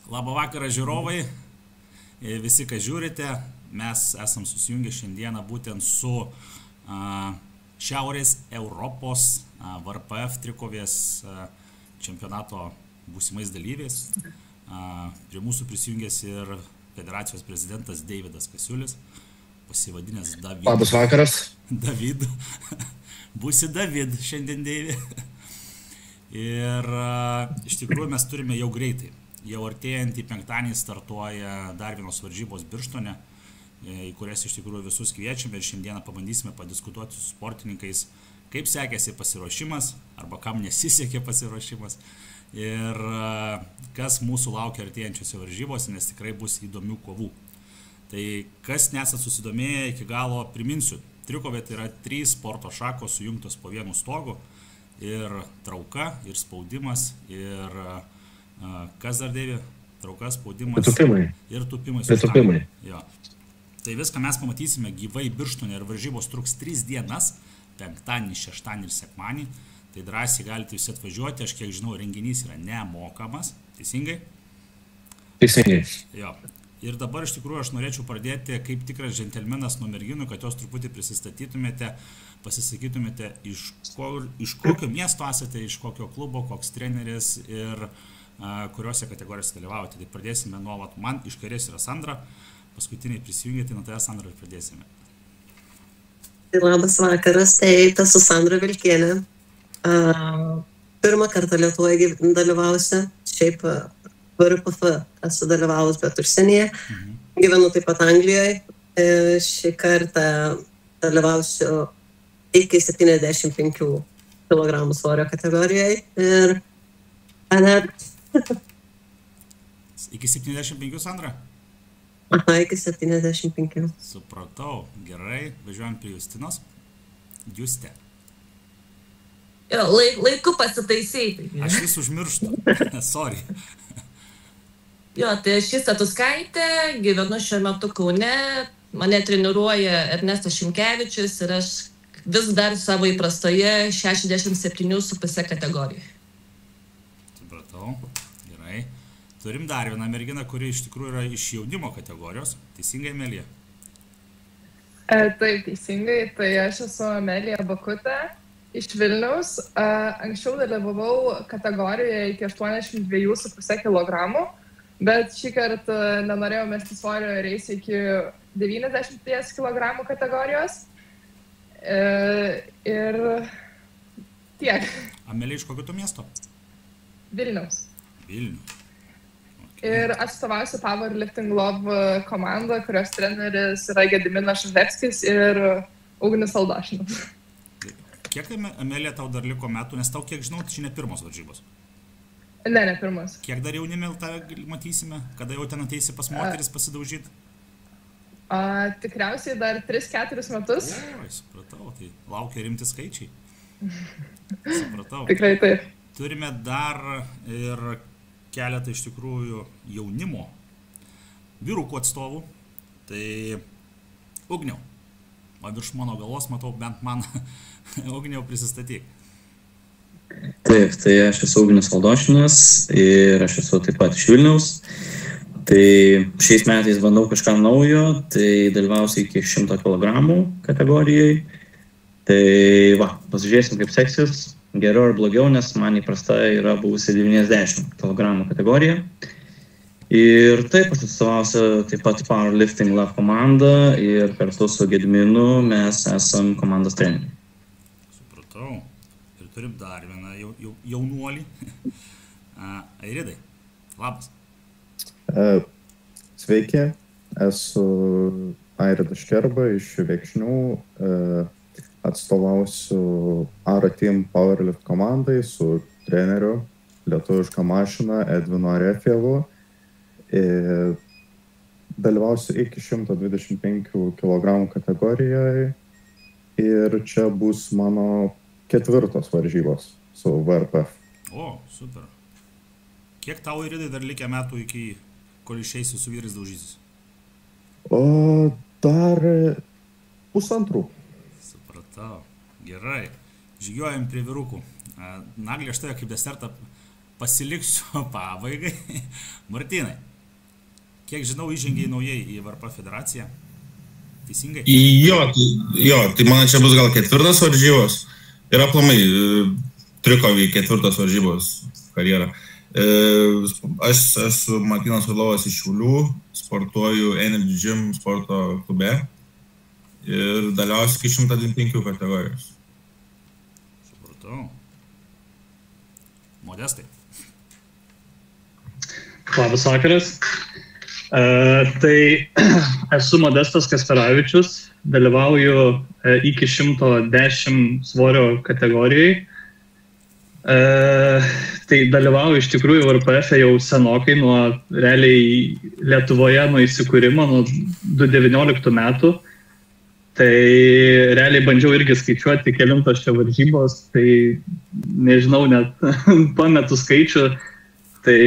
Labą vakarą žiūrovai, visi, kas žiūrite, mes esam susijungę šiandieną būtent su Šiaurės Europos VRPF trikovės čempionato būsimais dalyviais. Prie mūsų prisijungęs ir federacijos prezidentas Deividas Kasiulis, pasivadinęs David. Labas vakaras. David. Būsi David šiandien, Deivi. Ir iš tikrųjų mes turime jau greitai. Jau artėjant į penktadienį startuoja dar vienos varžybos Birštone, į kurias iš tikrųjų visus kviečiame ir šiandieną pabandysime padiskutuoti su sportininkais, kaip sekėsi pasiruošimas arba kam nesisekė pasiruošimas ir kas mūsų laukia artėjančiose varžybose, nes tikrai bus įdomių kovų. Tai kas nesat susidomėję iki galo, priminsiu, trikovė tai yra 3 sporto šakos sujungtos po vienu stogu ir trauka, ir spaudimas, ir kas dar, Deivi? Trauka, spaudimas ir tupimai. Jo. Tai viską mes pamatysime gyvai Birštone ir varžybos truks 3 dienas, penktadienį, šeštadienį ir sekmadienį. Tai drąsiai galite visi atvažiuoti, aš kiek žinau, renginys yra nemokamas, teisingai? Teisingai. Jo. Ir dabar iš tikrųjų aš norėčiau pradėti kaip tikras džentelmenas nuo merginų, kad jos truputį prisistatytumėte, pasisakytumėte, iš kokio miesto esate, iš kokio klubo, koks treneris ir kuriuose kategorijose dalyvaujate. Tai pradėsime nuo, man iš kairės yra Sandra, paskutiniai prisijungėte, nuo tavęs, Sandra, ir pradėsime. Labas vakaras, tai esu Sandra Vilkienė. Pirmą kartą Lietuvoje dalyvausiu, šiaip VRPF esu dalyvavus, bet užsienyje. Gyvenu taip pat Anglijoje. Šį kartą dalyvausiu iki 75 kg svorio kategorijoje. Ir Iki 75, Sandra? Aha, iki 75. Supratau, gerai, važiuojam prie Justinos. Juste. Jo, laiku pasitaisyti. Aš vis užmirštu, sorry. Jo, tai aš Justė Tuskaitė, gyvenu šiuo metu Kaune, mane treniruoja Ernestas Šimkevičius ir aš vis dar savo įprastoje 67,5 kategorijoje. Supratau, gerai. Turim dar vieną merginą, kuri iš tikrųjų yra iš jaunimo kategorijos. Teisingai, Amelija? Taip, teisingai. Tai aš esu Amelija Bakutė iš Vilniaus. Anksčiau dalyvavau kategorijoje iki 82,5 kg, bet šį kartą nenorėjau mesti svorio ir eisiu iki 90 kg kategorijos. Ir tiek. Amelija, iš kokio tu miesto? Vilniaus. Vilnius. Okay. Ir atstovausiu Powerlifting Love komandą, kurios treneris yra Gediminas Šadevskis ir Ugnis Aldošinas. Kiek, Amelija, tau dar liko metų, nes tau, kiek žinau, tai ne pirmos varžybos? Ne pirmos. Kiek dar jaunime tave matysime? Kada jau ten ateisi pas moteris pasidaužyti? Tikriausiai dar 3-4 metus. Oi, supratau, tai laukia rimti skaičiai. Supratau. Tikrai taip. Turime dar ir keletą iš tikrųjų jaunimo vyrukų atstovų. Tai Ugniau, virš mano galvos matau bent man. Ugniau, prisistatyk. Taip, tai aš esu Ugnis Aldošinas ir aš esu taip pat iš Vilniaus. Tai šiais metais bandau kažką naujo, tai dalyvausiu iki 100 kg kategorijai. Tai va, pasižiūrėsim kaip seksis. Geriau ar blogiau, nes man įprasta yra buvusi 90 kg kategorija. Ir taip, aš atstovausiu taip pat Powerlifting Love komandą ir kartu su Gediminu mes esam komandos treneriai. Supratau. Ir turim dar vieną jaunuolį. Airidai, labas. Sveiki, esu Airidas Škerba iš Viekšnių. Atstovausiu ARA Team Powerlift komandai su treneriu lietuviška mašina Edvinu Arefjevu. Dalyvausiu iki 125 kg kategorijoje ir čia bus mano 4 varžybos su VRPF. O, super. Kiek tau, Airidai, dar likę metų iki kol išeisi su vyrais daužysis? Dar 1,5. Supratau. Gerai. Žygiuojam prie vyrukų. Naglė, aš tave kaip desertą pasiliksiu pabaigai. Martynai, kiek žinau, įžengiai naujai į VRP federaciją. Teisingai? Jo, tai man čia bus gal 4 varžybos. Ir aplamai trikovį 4 varžybos karjerą. Aš esu Martynas Orlovas iš Šiaulių, sportuoju Energy Gym sporto klube ir dalyvausiu iki 125 kategorijos. Supratau. Modestai. Labas vakaras. Tai esu Modestas Kasperavičius, dalyvauju iki 110 svorio kategorijai. Tai dalyvauju iš tikrųjų VRPF jau senokai, nuo realiai Lietuvoje nuo įsikūrimo, nuo 2019 metų. Tai realiai bandžiau irgi skaičiuoti kelintos čia varžybos, tai nežinau, net pametu skaičių, tai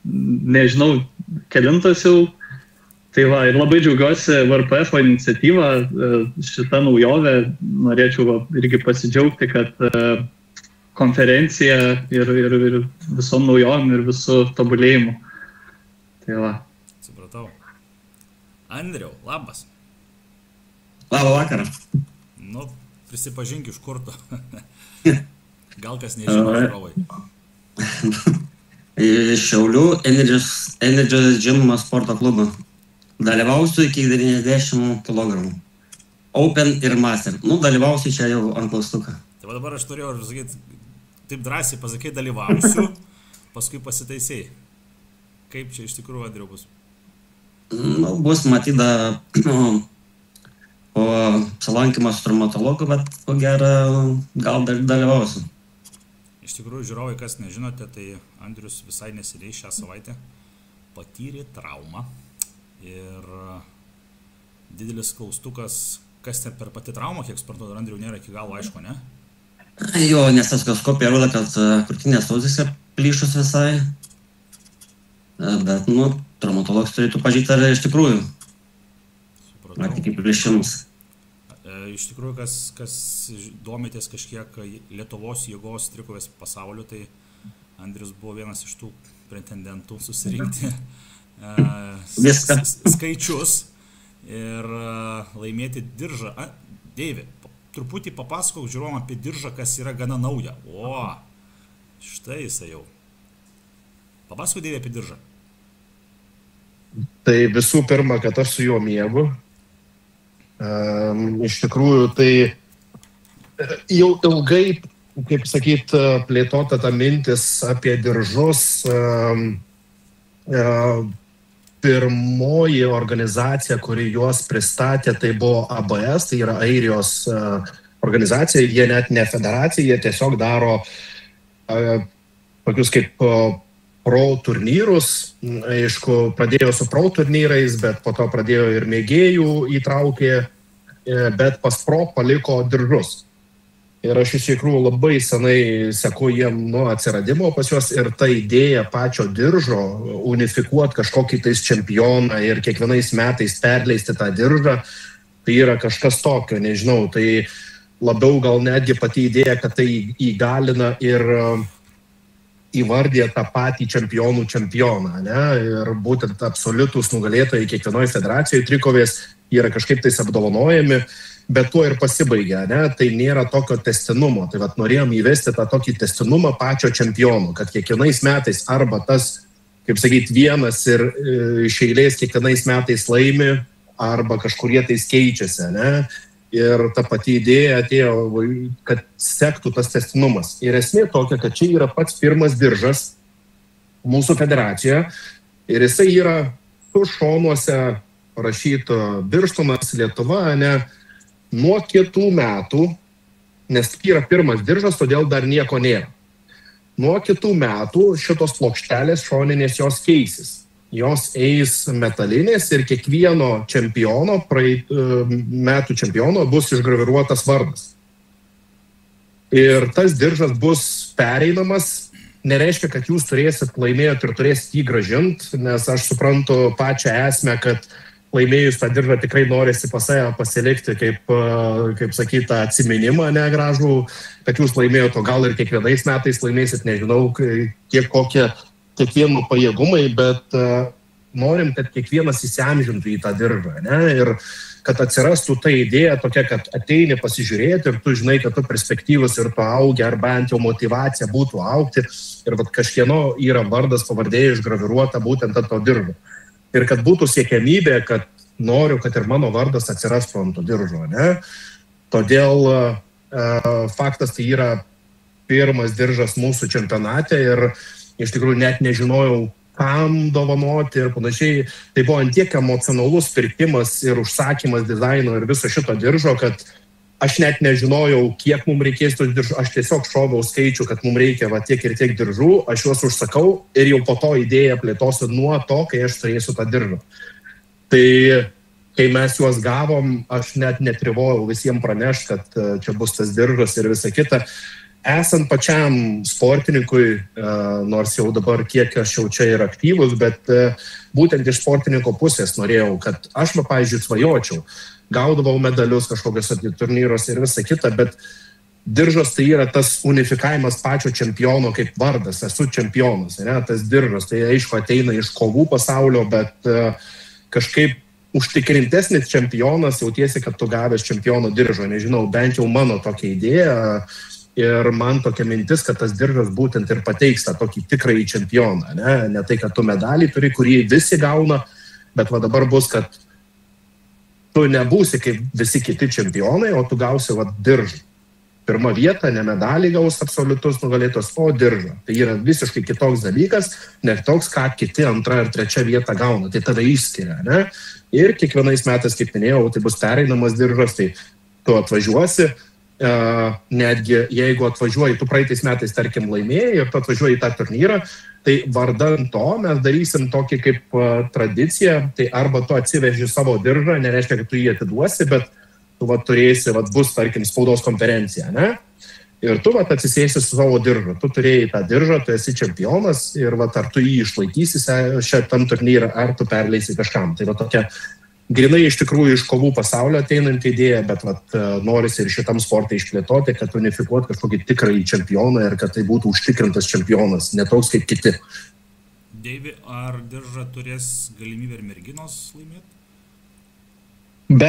nežinau kelintos jau. Tai va, ir labai džiaugiuosi VRPF iniciatyvą, šitą naujovę, norėčiau irgi pasidžiaugti, kad konferencija ir visom naujom ir visų tobulėjimu. Tai va. Supratau. Andriau, labas. Labą vakarą. Nu, prisipažink iš kur tu. Gal kas nežino, žiūrovai. Iš Šiaulių Energy Gym sporto klubo. Dalyvausiu iki 90 kg. Open ir Master. Nu, dalyvausiu čia jau ant klaustuką. Tai va dabar aš turėjau sakyti, taip drąsiai pasakai, dalyvausiu, paskui pasitaisėjai. Kaip čia iš tikrųjų, Andriau, bus? Nu, bus matyda po apsilankymą su traumatologu, bet ko gero gal dalyvausiu. Iš tikrųjų, žiūrovai, kas nežinote, tai Andrius visai neseniai šią savaitę patyrė traumą. Ir didelis klaustukas, kas ten per pati traumą, kiek suprantu, Andriau nėra iki galo aišku, ne? Jo, nes echoskopija rodo, kad krūtinės audis plyšus visai. Bet, nu, traumatologas turėtų pažyti, ar iš tikrųjų. Supratau. Ar tik plyšimus. Iš tikrųjų, kas domitės kažkiek Lietuvos jėgos trikovės pasauliu, tai Andrius buvo vienas iš tų pretendentų susirinkti skaičius ir laimėti diržą. Deivi, truputį papasakok žiūrovom apie diržą, kas yra gana nauja. O, štai jisai jau. Papasakok, Deivi, apie diržą. Tai visų pirma, kad aš su juo miegu. Iš tikrųjų, tai jau ilgai, kaip sakyt, plėtota ta mintis apie diržus. Pirmoji organizacija, kuri juos pristatė, tai buvo ABS, tai yra Airijos organizacija, jie net ne federacija, jie tiesiog daro tokius kaip pro turnyrus. Aišku, pradėjo su pro turnyrais, bet po to pradėjo ir mėgėjų įtraukė, bet pas pro paliko diržus. Ir aš iš tikrųjų labai senai seku jiem nuo atsiradimo pas juos ir ta idėja pačio diržo unifikuoti kažkokį tais čempioną ir kiekvienais metais perleisti tą diržą, tai yra kažkas tokio, nežinau, tai labiau gal netgi pati idėja, kad tai įgalina ir įvardė tą patį čempioną, ne? Ir būtent absoliutus nugalėtojai kiekvienoje federacijoje trikovės yra kažkaip tais apdovanojami. Bet tuo ir pasibaigia, ne? Tai nėra tokio tęstinumo. Tai vat norėjom įvesti tą tokį tęstinumą pačio čempionų, kad kiekvienais metais arba tas, kaip sakyti, vienas ir iš eilės kiekvienais metais laimi, arba kažkurie tais keičiasi, ne? Ir ta pati idėja atėjo, kad sektų tas tęstinumas. Ir esmė tokia, kad čia yra pats pirmas diržas mūsų federacijoje ir jisai yra su šonuose parašyto Birštonas, Lietuva, ne? Nuo kitų metų, nes tai yra pirmas diržas, todėl dar nieko nėra. Nuo kitų metų šitos plokštelės šoninės jos keisis. Jos eis metalinės ir kiekvieno čempiono, metų čempiono bus išgraviruotas vardas. Ir tas diržas bus pereinamas, nereiškia, kad jūs turėsit laimėti ir turėsit jį grąžinti, nes aš suprantu pačią esmę, kad laimėjus tą diržą tikrai norisi pas save pasilikti, kaip sakyti, atsiminimą negražų, kad jūs laimėjote, o gal ir kiekvienais metais laimėsit, nežinau, kiek kokie kiekvieno pajėgumai, bet norim, kad kiekvienas įsiamžintų į tą diržą, ne? Ir kad atsirastų ta idėja tokia, kad ateini pasižiūrėti ir tu žinai, kad tu perspektyvus ir tu augi, ar bent jau motivacija būtų augti ir kažkieno yra vardas pavardė išgraviruota būtent ant to diržo. Ir kad būtų siekiamybė, kad noriu, kad ir mano vardas atsirastų ant to diržo, ne? Todėl faktas tai yra pirmas diržas mūsų čempionate ir iš tikrųjų net nežinojau, kam dovanoti ir panašiai. Tai buvo antiek emocionalus pirkimas ir užsakymas dizaino ir viso šito diržo, kad aš net nežinojau, kiek mums reikės tų diržų. Aš tiesiog šoviau skaičių, kad mums reikia tiek ir tiek diržų, aš juos užsakau ir jau po to idėją plėtosiu nuo to, kai aš turėsiu tą diržą. Tai kai mes juos gavom, aš net netrivojau visiems pranešti, kad čia bus tas diržas ir visa kita. Esant pačiam sportininkui, nors jau dabar kiek aš jau čia ir aktyvus, bet būtent iš sportininko pusės norėjau, kad aš, pavyzdžiui, svajočiau, gaudavau medalius kažkokios turnyruose ir visa kita, bet diržas tai yra tas unifikavimas pačio čempiono kaip vardas, esu čempionas, ne? Tas diržas, tai aišku ateina iš kovų pasaulio, bet kažkaip užtikrintesnis čempionas jautiesi, kad tu gavęs čempiono diržo, nežinau, bent jau mano tokia idėja. Ir man tokia mintis, kad tas diržas būtent ir pateiks tą tokį tikrąjį čempioną. Ne tai, kad tu medalį turi, kurį visi gauna, bet va dabar bus, kad tu nebūsi kaip visi kiti čempionai, o tu gausi diržą. Pirma vieta, ne medalį gaus absoliutus nugalėtos, o diržą. Tai yra visiškai kitoks dalykas, ne toks, ką kiti antra ir trečia vieta gauna. Tai tada išskiria. Ne? Ir kiekvienais metais, kaip minėjau, tai bus pereinamas diržas, tai tu atvažiuosi. Netgi jeigu atvažiuoji, tu praeitais metais, tarkim, laimėjai ir tu atvažiuoji į tą turnyrą, tai vardan to mes darysim tokį kaip tradiciją, tai arba tu atsiveži savo diržą, nereiškia, kad tu jį atiduosi, bet tu turėsi, bus, tarkim, spaudos konferencija, ne? Ir tu atsisėsi su savo diržu, tu turėjai tą diržą, tu esi čempionas ir ar tu jį išlaikysi šiam turnyrą, ar tu perleisi kažkam. Tai tokia grinai iš tikrųjų iš kovų pasaulio ateinanti idėja, bet norisi ir šitam sportui išplėtoti, kad unifikuot kažkokį tikrąjį čempioną ir kad tai būtų užtikrintas čempionas, ne toks kaip kiti. Deivi, ar diržą turės galimybę ir merginos laimėti? Be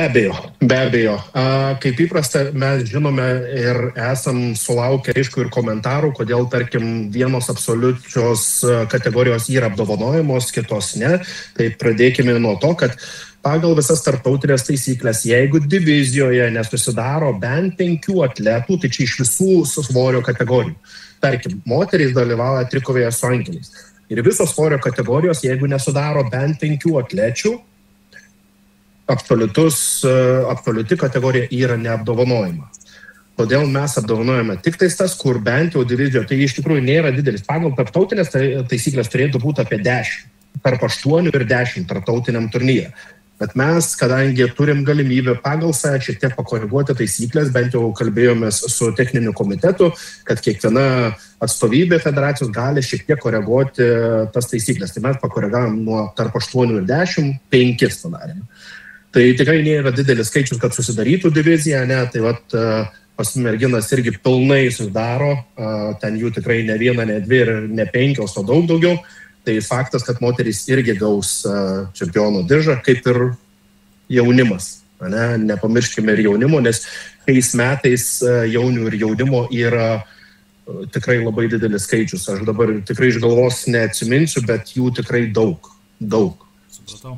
abejo. Kaip įprasta, mes žinome ir esam sulaukę, aišku, ir komentarų, kodėl, tarkim, vienos absoliučios kategorijos yra apdovanojamos, kitos ne. Tai pradėkime nuo to, kad pagal visas tarptautinės taisyklės, jeigu divizijoje nesusidaro bent 5 atletų, tai čia iš visų svorio kategorijų. Tarkim, moterys dalyvauja trikovėje su ankeliais. Ir visos svorio kategorijos, jeigu nesudaro bent 5 atlečių, absoliuti kategorija yra neapdovanojama. Todėl mes apdovanojame tik tas, kur bent jau divizijoje, tai iš tikrųjų nėra didelis. Pagal tarptautinės taisyklės turėtų būti apie 10, tarp 8 ir 10 tarptautiniam turnyre. Bet mes, kadangi turim galimybę pagal save šiek tiek pakoreguoti taisyklės, bent jau kalbėjomės su techniniu komitetu, kad kiekviena atstovybė federacijos gali šiek tiek koreguoti tas taisyklės. Tai mes pakoregavom nuo tarp 8 ir 10, 5 padarėme. Tai tikrai nėra didelis skaičius, kad susidarytų divizija, ne, tai pas merginas irgi pilnai susidaro, ten jų tikrai ne 1, ne 2 ir ne 5, o daug daugiau. Tai faktas, kad moterys irgi gaus čempiono diržą, kaip ir jaunimas. Ne? Nepamirškime ir jaunimo, nes šiais metais jaunių ir jaunimo yra tikrai labai didelis skaičius. Aš dabar tikrai iš galvos neatsiminsiu, bet jų tikrai daug.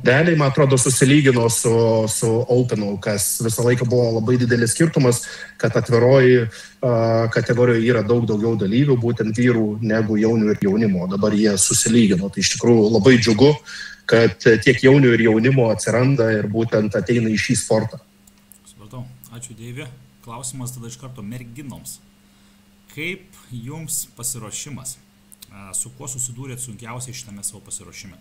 Realiai, man atrodo, susilygino su Openu, kas visą laiką buvo labai didelis skirtumas, kad atviroji kategorijoje yra daug daugiau dalyvių, būtent vyrų, negu jaunių ir jaunimo. Dabar jie susilygino. Tai iš tikrųjų labai džiugu, kad tiek jaunių ir jaunimo atsiranda ir būtent ateina į šį sportą. Supratau. Ačiū, Deivi. Klausimas tada iš karto merginoms. Kaip jums pasiruošimas? Su kuo susidūrėt sunkiausiai šitame savo pasiruošime?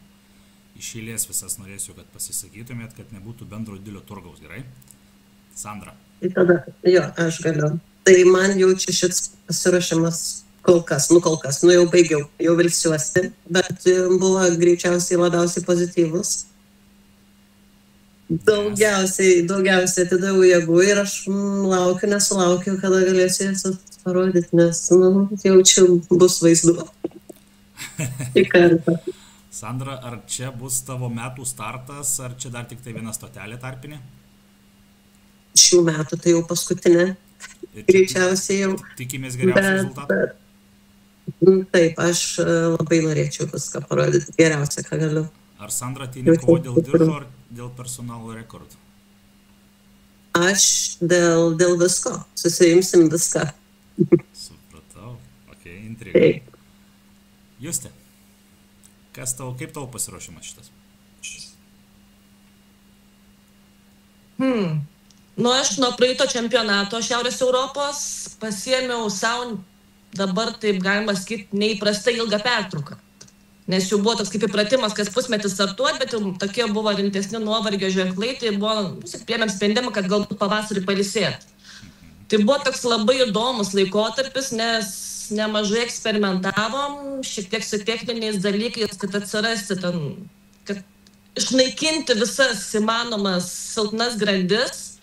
Iš eilės visas norėsiu, kad pasisakytumėt, kad nebūtų bendro didelio turgaus, gerai? Sandra. Tai tada, aš galiu. Tai man jau čia šis pasiruošimas kol kas, jau baigiau, jau vilsiuosi, bet buvo greičiausiai labiausiai pozityvus. Daugiausiai atidaviau jėgų ir aš nesulaukiu, kada galėsiu jas parodyti, nes jaučiu bus vaizdu. Į kartą. Sandra, ar čia bus tavo metų startas, ar čia dar tik tai viena stotelė tarpinė? Šių metų tai jau paskutinė. Greičiausiai jau. Tikimės geriausių rezultatų? Taip, aš labai norėčiau viską parodyti geriausia, ką galiu. Ar Sandra ateini kovo dėl diržo ar dėl personalo rekordų? Aš dėl visko. Susiimsim viską. Supratau. Ok, intriga. Juste, kaip tavo pasiruošimas šitas? Aš nuo praeito čempionato Šiaurės Europos pasiėmiau savo, dabar taip galima sakyti, neįprastai ilgą pertrauką. Nes jau buvo toks kaip įpratimas, kas pusmetį startuoti, bet jau tokie buvo rimtesni nuovargio ženklai, tai buvo, priėmėm sprendimą, kad galbūt pavasarį pailsėti. Tai buvo toks labai įdomus laikotarpis, nes nemažai eksperimentavom, šiek tiek su techniniais dalykais, kad atsirasti ten, kad išnaikinti visas įmanomas silpnas grandis.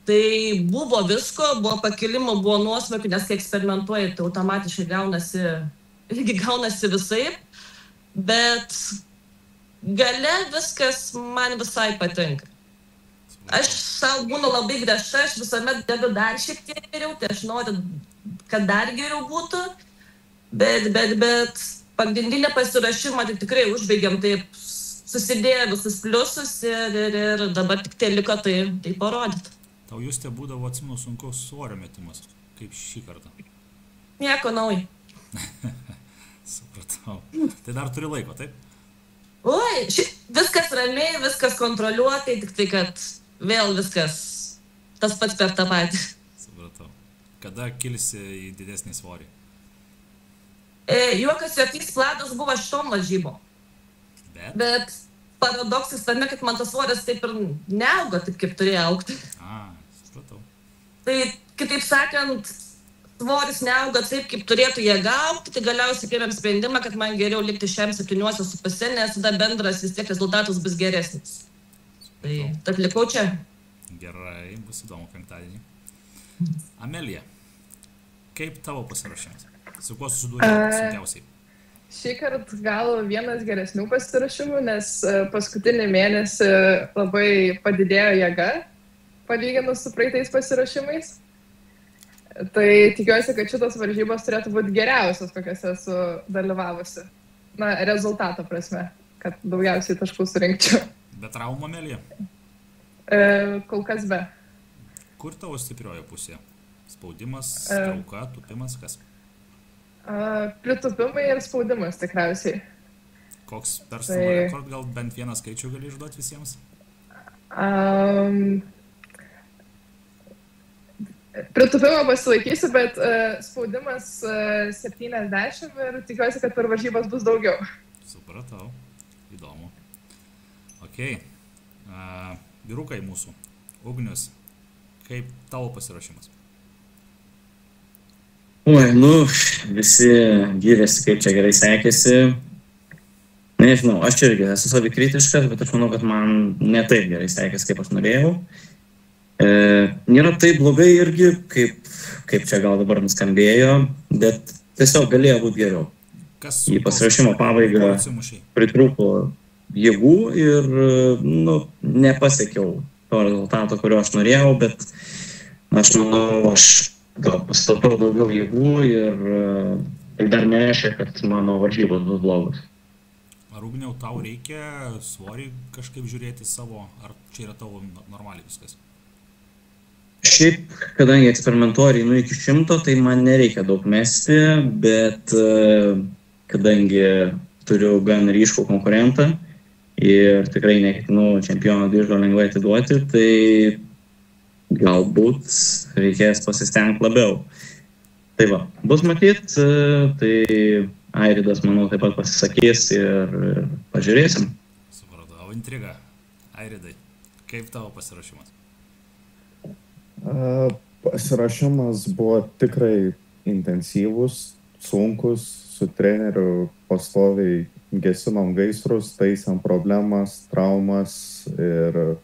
Tai buvo visko, buvo pakilimų, buvo nuosmukių, nes kai eksperimentuoji, tai automatiškai gaunasi visaip, bet gale viskas man visai patinka. Aš savo būnu labai griežta, aš visuomet dedu dar šiek tiek geriau, tai aš noriu, kad dar geriau būtų, bet pagrindinę pasiruošimą tai tikrai užbaigiam taip, susidėję visus pliusus ir dabar tik tai liko tai parodyti. Tau Juste būdavo, atsimenu, sunkaus svorio metimas, kaip šį kartą. Nieko naujo. Supratau. Tai dar turi laiko, taip? Oi, viskas ramiai, viskas kontroliuotai, tik tai, kad vėl viskas tas pats per tą patį. Supratau. Kada kilsi į didesnį svorį? Juokas jokiais planas buvo šitom varžybom. Bet paradoksas tame, kad man tas svoris taip ir neauga, taip kaip turėjo augti. Supratau. Tai, kitaip sakant, svoris neauga taip, kaip turėtų jie gauti, tai galiausiai priėmėm sprendimą, kad man geriau likti šiam 7,5, nes tada bendras vis tiek rezultatas bus geresnis. Tai tad likau čia. Gerai, bus įdomu penktadienį. Amelija, kaip tavo pasiruošimas? Su kuo susidūrė sunkiausiai? Šį kartą gal vienas geresnių pasiruošimų, nes paskutinį mėnesį labai padidėjo jėga, palyginus su praeitais pasiruošimais. Tai tikiuosi, kad šitos varžybos turėtų būti geriausios, kokias esu dalyvavusi. Rezultato prasme, kad daugiausiai taškų surinkčiau. Be traumų, Amelija? Kol kas be. Kur tavo stiprioji pusė? Spaudimas, trauka, tupimas, kas? Pritupimai ir spaudimas tikriausiai. Koks personal rekord, gal bent vieną skaičių gali išduoti visiems? Pritupimą pasilaikysiu, bet spaudimas 70 ir tikiuosi, kad per varžybas bus daugiau. Supratau. Įdomu. Ok. Vyrukai mūsų. Ugnius, kaip tavo pasiruošimas? Visi gyrėsi, kaip čia gerai sekėsi. Nežinau, aš irgi esu savikritiškas, bet aš manau, kad man ne taip gerai sekėsi, kaip aš norėjau. Nėra taip blogai irgi, kaip čia gal dabar nuskambėjo, bet tiesiog galėjo būti geriau. Į pasiruošimo pabaigą pritrūko jėgų ir nepasiekiau to rezultato, kurio aš norėjau, bet aš manau, aš gal pastatau daugiau jėgų ir dar nereiškia, kad mano varžybos bus blogos. Ar Ugniau, tau reikia svorį kažkaip žiūrėti savo, ar čia yra tavo normaliai viskas? Šiaip, kadangi eksperimentuoju einu iki 100, tai man nereikia daug mesti, bet kadangi turiu gan ryškų konkurentą ir tikrai neketinu čempiono diržo lengvai atiduoti, tai galbūt reikės pasistengti labiau. Tai va, bus matyt, tai Airidas, manau, taip pat pasisakys ir pažiūrėsim. Supratau, intriga. Airidai, kaip tavo pasiruošimas? Pasiruošimas buvo tikrai intensyvus, sunkus, su treneriu pastoviai gesinom gaisrus, taisėm problemas, traumas ir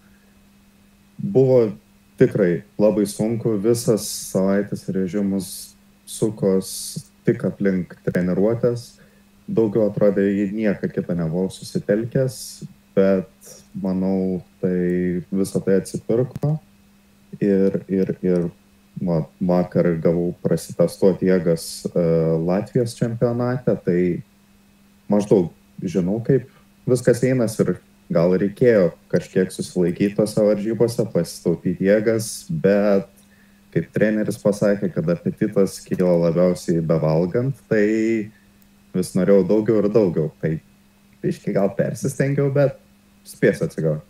buvo tikrai labai sunku. Visas savaitės režimus sukos tik aplink treniruotės. Daugiau atrodė, į nieką kitą nebuvau susitelkęs, bet manau, tai visą tai atsipirko ir vakar gavau prasitestuoti jėgas Latvijos čempionate, tai maždaug žinau, kaip viskas einas ir gal reikėjo kažkiek susilaikyti tose varžybose, pasitaupyti jėgas, bet kaip treneris pasakė, kad apetitas kyla labiausiai bevalgant, tai vis norėjau daugiau ir daugiau. Tai iški gal persistengiau, bet spėsiu atsigauti.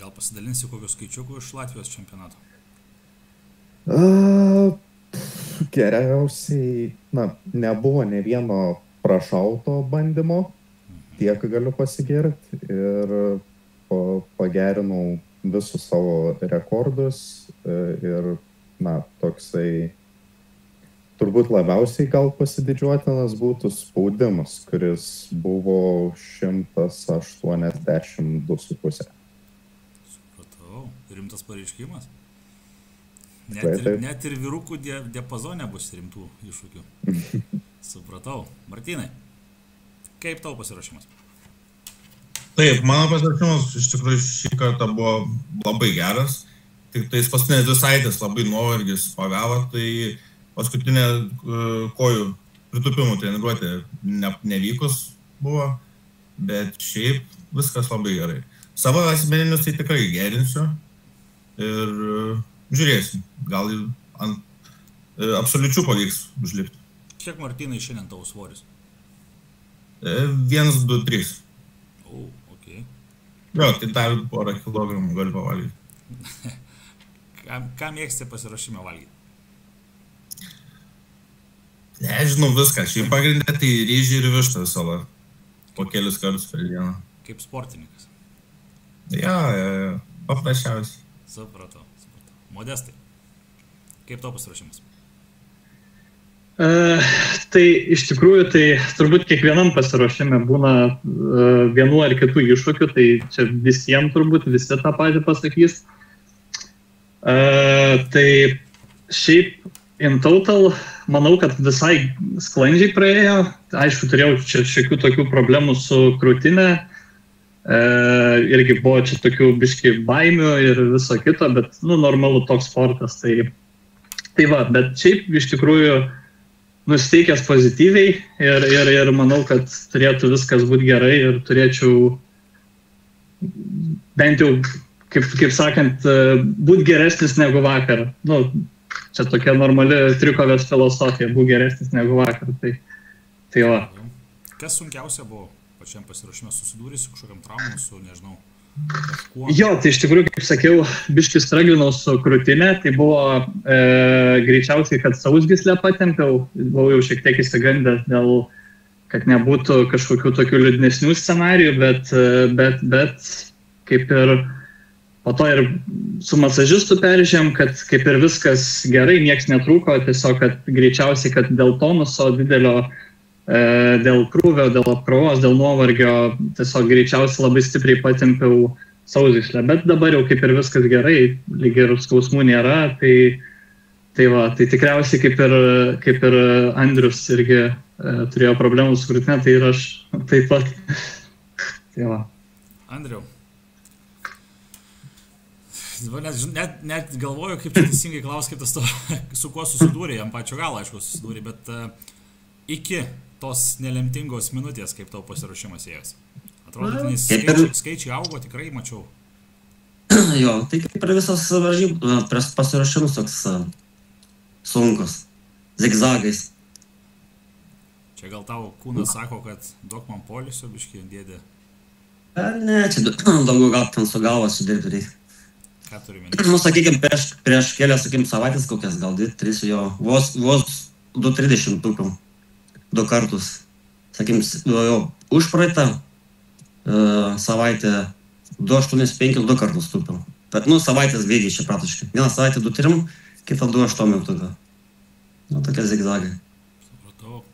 Gal pasidalinsi kokiu skaičiuku iš Latvijos čempionato? Geriausiai, nebuvo ne vieno prašauto bandymo, tiek galiu pasigirti ir pagerinau visus savo rekordus ir, toksai turbūt labiausiai gal pasididžiuotinas būtų spaudimas, kuris buvo 182,5. Supratau, rimtas pareiškimas. Taip. Net ir vyrukų diapazone bus rimtų iššūkių. Supratau. Martynai, kaip tavo pasiruošimas? Taip, mano pasiruošimas iš tikrųjų šį kartą buvo labai geras. Tik tais paskutinės 2 savaitės labai nuovargis pagavo, tai paskutinė kojų pritupimų treniruotė nevykus buvo, bet šiaip viskas labai gerai. Savo asmeninius tai tikrai gerinsiu ir žiūrėsim, gal ant absoliučių pavyks užlipti. Kiek, Martynai, šiandien tavo svoris? 1, 2, 3. O, okei. Jo, tai dar porą kilogramų galiu pavalgyti. Ką mėgsti pasiruošime valgyti? Nežinau viską, šiaip pagrindė tai ryžiai ir vištą salą. Po kelius kartus per dieną. Kaip sportininkas? Ja, paprasčiausiai. Supratau. Modestai, kaip tavo pasiruošimas? Tai iš tikrųjų, tai turbūt kiekvienam pasiruošime būna vienų ar kitų iššūkių, tai čia visiems turbūt visi tą patį pasakys. Tai šiaip in total, manau, kad visai sklandžiai praėjo. Aišku, turėjau čia šiokių tokių problemų su krūtinė. Irgi buvo čia tokių biškį baimių ir viso kito, bet, normalu toks sportas. Tai va, bet šiaip iš tikrųjų nusiteikęs pozityviai ir manau, kad turėtų viskas būti gerai ir turėčiau bent jau, kaip sakant, būti geresnis negu vakar. Čia tokia normali trikovės filosofija, būti geresnis negu vakar. Tai va. Kas sunkiausia buvo pačiam pasiruošime? Susidūrė su kažkokiam traumom, su, nežinau, kažkuo? Jo, tai iš tikrųjų, kaip sakiau, biškį straglinau su krūtinė, tai buvo greičiausiai, kad sausgyslę patempiau, buvau jau šiek tiek įsigandęs dėl, kad nebūtų kažkokių tokių liūdnesnių scenarijų, bet kaip ir po to ir su masažistu peržiūrėjom, kad kaip ir viskas gerai, nieks netrūko, tiesiog, kad greičiausiai, kad dėl tonuso didelio, dėl krūvio, dėl apkrovos, dėl nuovargio, tiesiog greičiausiai labai stipriai patempiau sausgyslę, bet dabar jau kaip ir viskas gerai, lyg ir skausmų nėra, tai va, tai tikriausiai kaip ir Andrius irgi turėjo problemų su krūtine, tai ir aš taip pat. Tai va. Andriau, net galvoju, kaip čia teisingai klaus, kaip tas to, su kuo susidūrė, jam pačio gal, aišku, susidūrė, bet iki tos nelemtingos minutės, kaip tau pasiruošimas ėjęs. Atrodo, skaičiai augo, tikrai mačiau. Jo, tai kaip ir visas pasiruošimas toks sunkus, zigzagais. Čia gal tavo kūnas sako, kad duok man polisio, biškį, dėdė. Ne, čia daugiau gal ten su galva sudirbti reikia. Ką turime? Sakykime, prieš kelias, savaitės kokias, gal 2-3 jo, vos 2:30 tūpiau. 2 kartus. Sakykime, jau užpraeitą savaitę 2:85 2 kartus tūpiau. Bet, savaitės bėgiai čia praktiškai. Vieną savaitę 2:3, kitą 2:8 tūpiau. Tokia zigzagai. Supratau.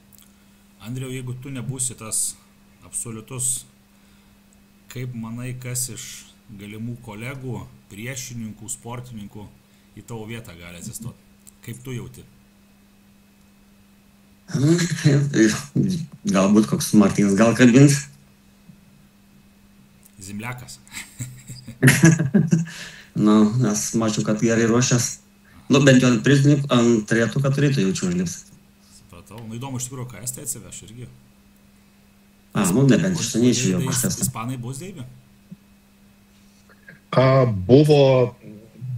Andriau, jeigu tu nebūsi tas absoliutus. Kaip manai, kas iš galimų kolegų, priešininkų, sportininkų į tavo vietą gali atsistoti? Kaip tu jauti? Galbūt koks Martynas gal kabins. Zimliakas. Nes mačiau, kad gerai ruošęs. Bent jau ant trejetuką turėtų jaučiu užlips. Supratau. Įdomu iš tikrųjų, ką estai atsiveš irgi. Nebent išsaniečių jau kažkas. Ispanai bus, Deivi? Buvo,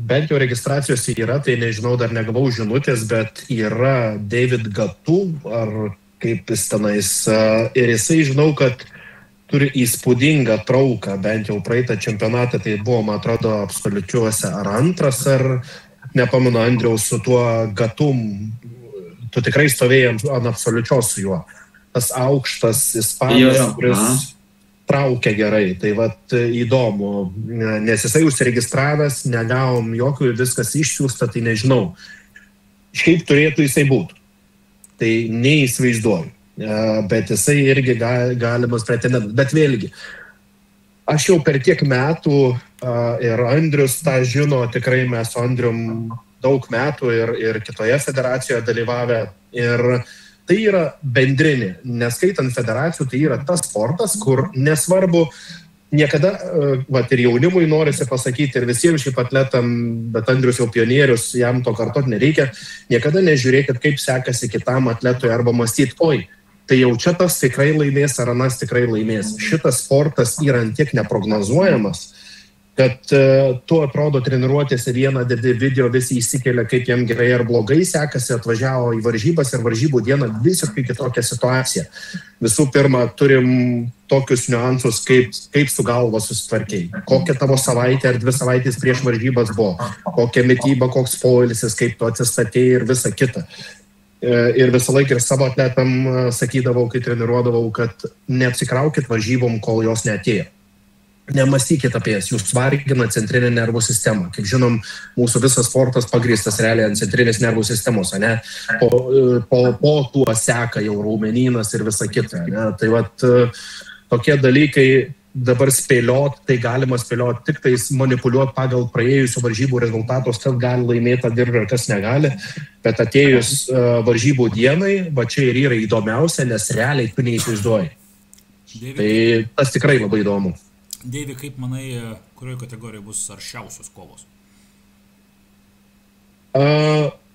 bent jau registracijose yra, tai nežinau, dar negavau žinutės, bet yra David Gatu, ar kaip jis tenais, ir jisai žinau, kad turi įspūdingą trauką, bent jau praeitą čempionatą, tai buvo, man atrodo, absoliučiuose ar antras, ar nepamenu Andriaus su tuo Gatum, tu tikrai stovėjai ant absoliučios su juo. Tas aukštas ispanas, kuris traukia gerai. Tai vat įdomu, nes jisai užsiregistravęs, negavom jokių, viskas išsiųsta, tai nežinau. Šiaip turėtų jisai būti. Tai neįsivaizduoju. Bet jisai irgi galimas pretendentas. Bet vėlgi, aš jau per tiek metų ir Andrius tą žino, tikrai mes su Andrium daug metų ir kitoje federacijoje dalyvavę. Ir tai yra bendrinė, neskaitant federacijų, tai yra tas sportas, kur nesvarbu, niekada, ir jaunimui norisi pasakyti, ir visiems šiaip atletam, bet Andrius jau pionierius, jam to kartot nereikia, niekada nežiūrėkit, kaip sekasi kitam atletui arba mąstyti, oi, tai jau čia tas tikrai laimės, ar anas tikrai laimės. Šitas sportas yra ant tiek neprognozuojamas, kad tu atrodo treniruotėse vieną dedi video, visi įsikelia, kaip jam gerai ar blogai sekasi, atvažiavo į varžybas ir varžybų dieną visiškai kitokia situacija. Visų pirma, turim tokius niuansus, kaip su galva susitvarkiai. Kokia tavo savaitė ar 2 savaitės prieš varžybas buvo, kokia mityba, koks poilsis, kaip tu atsistatėjai ir visa kita. Ir visą laiką ir savo atletam sakydavau, kai treniruodavau, kad neapsikraukit varžybom, kol jos neatėjo. Nemastykit apie jas, jūs vargina centrinę nervų sistemą. Kaip žinom, mūsų visas sportas pagrįstas realiai ant centrinės nervų sistemos, ne? Po tuo seka jau raumenynas ir visa kita. Ne? Tai vat tokie dalykai dabar spėliot, tai galima spėliot tik tais manipuliuoti pagal praėjusių varžybų rezultatus, kas gali laimėti dirbti ir kas negali. Bet atėjus varžybų dienai, va čia ir yra įdomiausia, nes realiai tu neįsivaizduoji. Tai tas tikrai labai įdomu. Deivi, kaip manai, kurioje kategorijoje bus aršiausios kovos?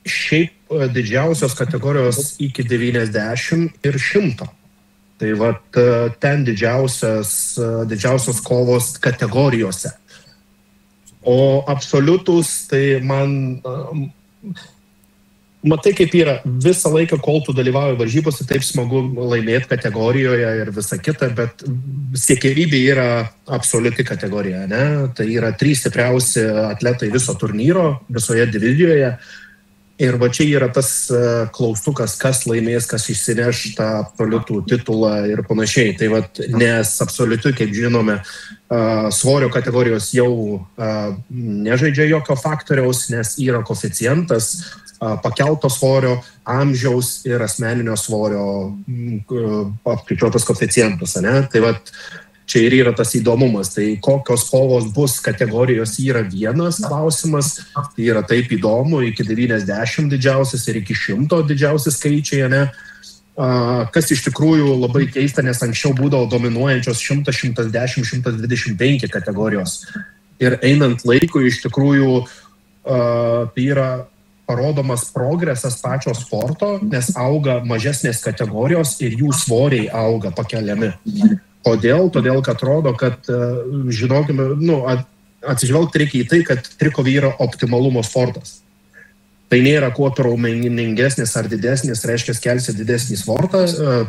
Šiaip didžiausios kategorijos iki 90 ir 100. Tai vat ten didžiausios kovos kategorijose. O absoliutus, tai man... Matai, kaip yra, visą laiką, kol tu dalyvauji varžybose, taip smagu laimėti kategorijoje ir visa kita, bet siekiamybė yra absoliuti kategorija, ne? Tai yra 3 stipriausi atletai viso turnyro, visoje divizijoje. Ir va čia yra tas klaustukas, kas laimės, kas išsineš tą absoliutų titulą ir panašiai. Tai va, nes absoliutu, kaip žinome, svorio kategorijos jau nežaidžia jokio faktoriaus, nes yra koeficientas pakelto svorio, amžiaus ir asmeninio svorio apskaičiuotas koeficientas. Ne? Tai vat, čia ir yra tas įdomumas. Tai kokios kovos bus kategorijos yra vienas klausimas. Tai yra taip įdomu, iki 90 didžiausias ir iki 100 didžiausi skaičiai. Ne? Kas iš tikrųjų labai keista, nes anksčiau būdavo dominuojančios 100, 110, 125 kategorijos. Ir einant laikui iš tikrųjų tai yra parodomas progresas pačio sporto, nes auga mažesnės kategorijos ir jų svoriai auga pakeliami. Kodėl? Todėl, kad atrodo, kad, žinokime, atsižvelgti reikia į tai, kad trikovė yra optimalumo sportas. Tai nėra kuo raumeningesnis ar didesnis, reiškia kelsi didesnį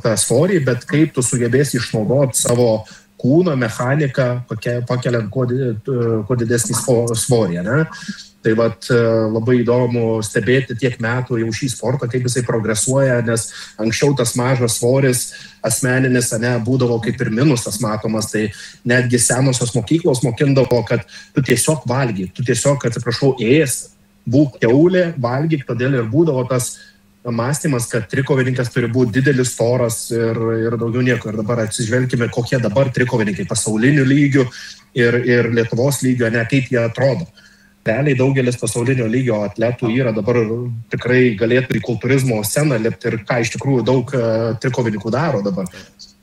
tą svorį, bet kaip tu sugebėsi išnaudoti savo kūno mechaniką, pakeliant kuo didesnį svorį. Ne? Tai vat, labai įdomu stebėti tiek metų jau šį sportą, kaip jisai progresuoja, nes anksčiau tas mažas svoris asmeninis būdavo kaip ir minusas matomas, tai netgi senosios mokyklos mokindavo, kad tu tiesiog valgyk, tu tiesiog, atsiprašau, ėsk, būk kiaulė, valgyk, todėl ir būdavo tas mąstymas, kad trikovininkas turi būti didelis, storas ir daugiau nieko. Ir dabar atsižvelgime, kokie dabar trikovininkai pasaulinių lygių ir Lietuvos lygio, ne kaip jie atrodo. Realiai daugelis pasaulinio lygio atletų yra dabar tikrai galėtų į kultūrizmo sceną lipti ir ką iš tikrųjų daug trikovininkų daro dabar.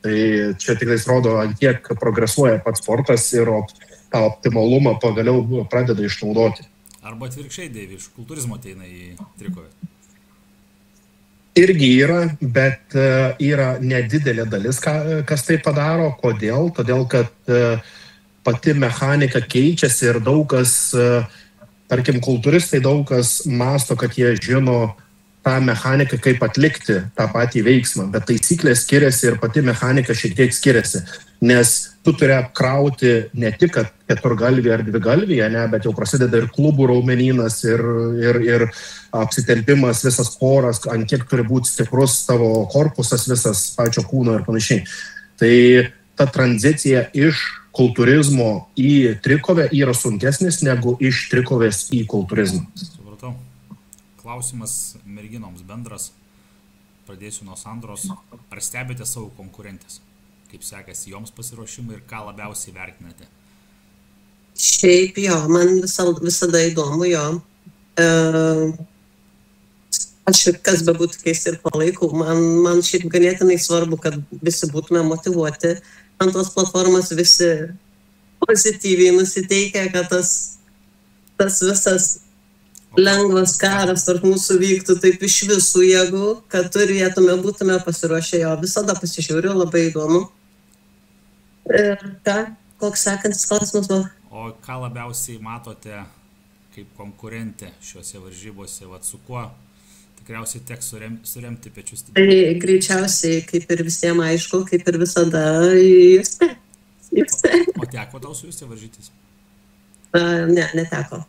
Tai čia tikrai rodo, ant kiek progresuoja pats sportas ir tą optimalumą pagaliau pradeda išnaudoti. Arba atvirkščiai, Deivi, iš kultūrizmo ateina į trikovę. Irgi yra, bet yra nedidelė dalis, kas tai padaro. Kodėl? Todėl, kad pati mechanika keičiasi ir daug kas, tarkim, kultūristai daug kas masto, kad jie žino tą mechaniką, kaip atlikti tą patį veiksmą, bet taisyklės skiriasi ir pati mechanika šiek tiek skiriasi, nes tu turi apkrauti ne tik keturgalvį ar dvigalvį, ne, bet jau prasideda ir klubų raumenynas ir apsitempimas, visas poras, ant kiek turi būti stiprus tavo korpusas, visas pačio kūno ir panašiai. Tai ta tranzicija iš kultūrizmo į trikovę yra sunkesnis negu iš trikovės į kultūrizmą. Supratau. Klausimas merginoms bendras. Pradėsiu nuo Sandros. Ar stebite savo konkurentės? Kaip sekasi joms pasiruošimai ir ką labiausiai vertinate? Šiaip jo, man visada įdomu jo. Aš kas bebūtų keista ir palaikau. Man šiaip ganėtinai svarbu, kad visi būtume motyvuoti. Ant tos platformos visi pozityviai nusiteikia, kad tas visas lengvas karas tarp mūsų vyktų taip iš visų jėgų, kad turėtume, būtume pasiruošę jo. Visada pasižiūriu, labai įdomu. Ir ką? Koks sekantis klausimas buvo? O ką labiausiai matote kaip konkurentė šiuose varžybose? Vat su kuo tikriausiai teks suremti pečius? Tai greičiausiai, kaip ir visiems aišku, kaip ir visada, Justė. O teko tau su Justė varžytis? Ne, neteko.